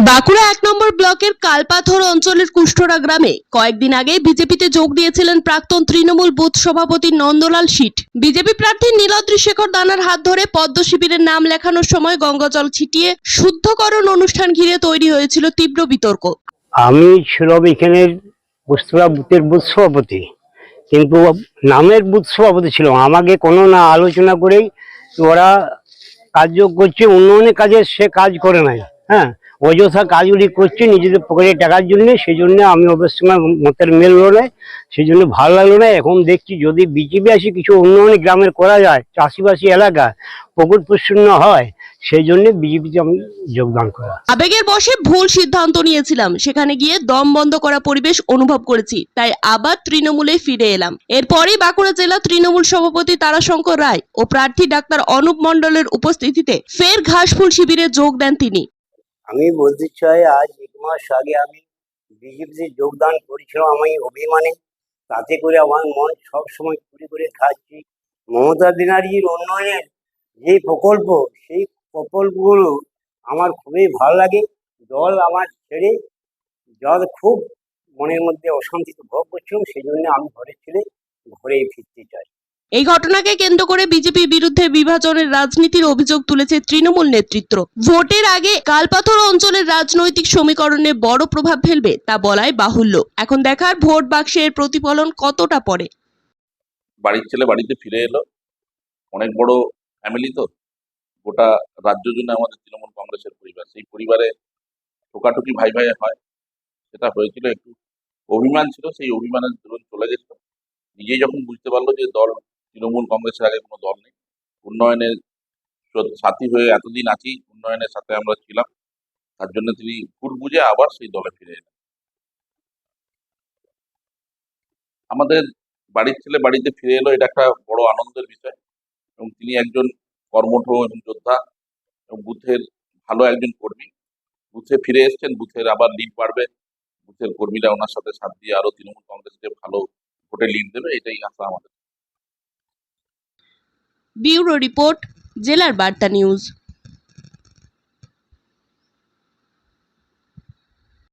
বাঁকুড়া ১ নম্বর ব্লকের কালপাথর অঞ্চলের কুষ্ঠরা গ্রামে কয়েকদিন আগে বিজেপিতে যোগ দিয়েছিলেন প্রাক্তন তৃণমূল বুথ সভাপতি নন্দলাল সিট। বিজেপি প্রার্থী নীলাদ্রি শেখর দানার হাত ধরে পদ্ম শিবিরের নাম লেখানোর সময় গঙ্গাজল ছিটিয়ে শুদ্ধকরণ অনুষ্ঠান ঘিরে তৈরি হয়েছিল তীব্র বিতর্ক। আমি ছিলাম এখানের কুষ্ঠরা বুথের বুথ সভাপতি, কিন্তু নামের বুথ সভাপতি ছিল। আমাকে কোনো না আলোচনা করেই ওরা কাজ করছে, উন্নয়নের কাজে সে কাজ করে নাই। হ্যাঁ, অযথা কাজগুলি করছে নিজেদের পকেটে টাকার জন্য। সেই জন্য আমি অবশ্যই মতের মেল হলো না, সেই জন্য ভালো লাগলো না। এখন দেখছি যদি বিজেপি আসে কিছু উন্নয়ন গ্রামের করা যায়, চাষিবাসী এলাকা পুকুর প্রচ্ছন্ন হয়, সেই জন্য বিজেপিতে আমি যোগদান করা। আবেগের বশে ভুল সিদ্ধান্ত নিয়েছিলাম, সেখানে গিয়ে দম বন্ধ করা পরিবেশ অনুভব করেছি, তাই আবার তৃণমূলে ফিরে এলাম। এরপরই বাঁকুড়া জেলা তৃণমূল সভাপতি তারাশঙ্কর রায় ও প্রার্থী ডাক্তার অনুপ মণ্ডলের উপস্থিতিতে ফের ঘাসফুল শিবিরে যোগ দেন তিনি। আমি বলতে চাই, আজ 1 মাস আগে আমি বিজেপিতে যোগদান করেছিলাম আমি অভিমানে। তাতে করে আমার মন সবসময় ঘুরে ঘুরে খাচ্ছি। মমতা ব্যানার্জির উন্নয়নের যে প্রকল্প, সেই প্রকল্পগুলো আমার খুবই ভালো লাগে। দল আমার ছেড়ে জল খুব মনের মধ্যে অশান্তি ভোগ করছিলাম, সেই জন্য আমি ঘরেই ফিরতে চাই। এই ঘটনাকে কেন্দ্র করে বিজেপির বিরুদ্ধে বিভাজনের রাজনীতির অভিযোগ তুলেছে তৃণমূল নেতৃত্ব। ভোটের আগে কালপাথর অঞ্চলের রাজনৈতিক সমীকরণে বড় প্রভাব ফেলবে তা বলাই বাহুল্য। এখন দেখার ভোট বাক্সের প্রতিফলন কতটা পড়ে। বাড়ির ছেলে বাড়িতে ফিরে এলো। অনেক বড় ফ্যামিলি তো, গোটা রাজ্য জুড়ে আমাদের তৃণমূল কংগ্রেসের পরিবার। সেই পরিবারে ঠোকাঠুকি ভাই ভাই হয়, সেটা হয়েছিল। একটু অভিমান ছিল, সেই অভিমানের দরুন চলে গেছিল। নিজেই যখন বুঝতে পারলো যে দল তৃণমূল কংগ্রেসের আগে কোনো দল নেই, উন্নয়নের সাথী হয়ে এতদিন আছি, উন্নয়নের সাথে আমরা ছিলাম, তার জন্য তিনি ভুল বুঝে আবার সেই দলে ফিরে এলেন। আমাদের বাড়ির ছেলে বাড়িতে ফিরে এলো, এটা একটা বড় আনন্দের বিষয়। এবং তিনি একজন কর্মঠ এবং যোদ্ধা এবং বুথের ভালো একজন কর্মী। বুথে ফিরে এসেছেন, বুথের আবার লিড বাড়বে, বুথের কর্মীরা ওনার সাথে সাথ দিয়ে আরো তৃণমূল কংগ্রেসকে ভালো ভোটে লিড দেবে, এটাই আশা আমাদের। ব্যুরো রিপোর্ট, জেলার বার্তা নিউজ।